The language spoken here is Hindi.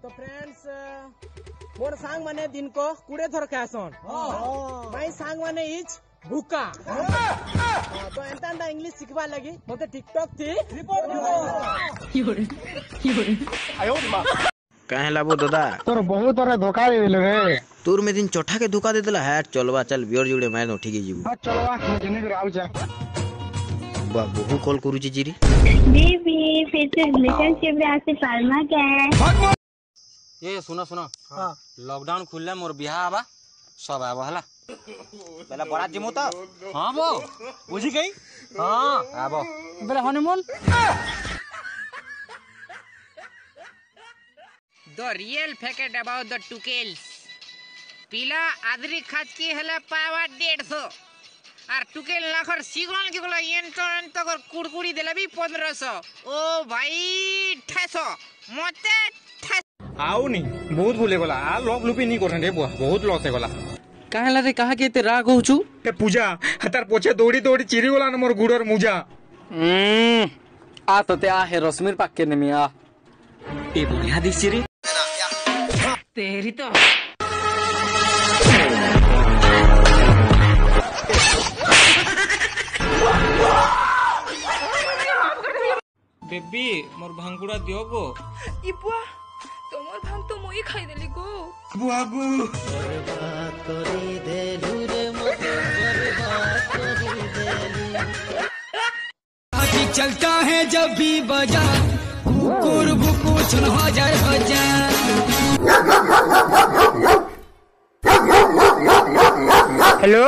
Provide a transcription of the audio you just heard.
तो फ्रेंड्स मोर सांग माने दिन को कुड़े थर खासन माई सांग माने इज भूका तो एंता इंग्लिश सिखबा लगी मते टिकटॉक थी कहे लाबो दादा तोर बहुत तोरे धोखा दे देले रे तोर में दिन चोठा के धोखा दे देला है। चलवा चल बियर जुड़े मैं उठी के जीवो। हां चलवा जने के आउ जा बा बहु कॉल करू छी जीरी बेबी फिर से रिलेशनशिप में आसे फार्मा क्या है। ये सुनो सुनो हां लॉकडाउन खुलले मोर बियाह आबा सब आबा हला पहला बरात जिमो त हां बो बुझी गई हां आबो बेला honeymoon The real fact about the Tukels. पिला आदरी खाच की हला पावा 150 আর টুকেল লাখর সিগনাল কি গুলো এন্টো কর কুড়কুড়ি দেলা বি 1500 ও ভাই ঠেসো মতে आउ नहीं बहुत भूले गला आ लॉक लुपी नहीं करन रे बुआ बहुत लॉस है गला काहेला रे कहा के ते राग होचू ए पूजा हतार पोछे दौड़ी दौड़ी चिरी गला न मोर गुडर मुजा आ तो ते आ है रश्मिर पाके ने मिया ए बढ़िया दिसी रे तेरी तो बेबी मोर भांगुड़ा दियो गो इपुआ तोमर भांग तो मोई खाई देली गो बुआगु बर्बाद करी देलु रे मते बर्बाद करी देलु आगे चलता है जब भी बजा कुकुर भुकु छन हो जा हेलो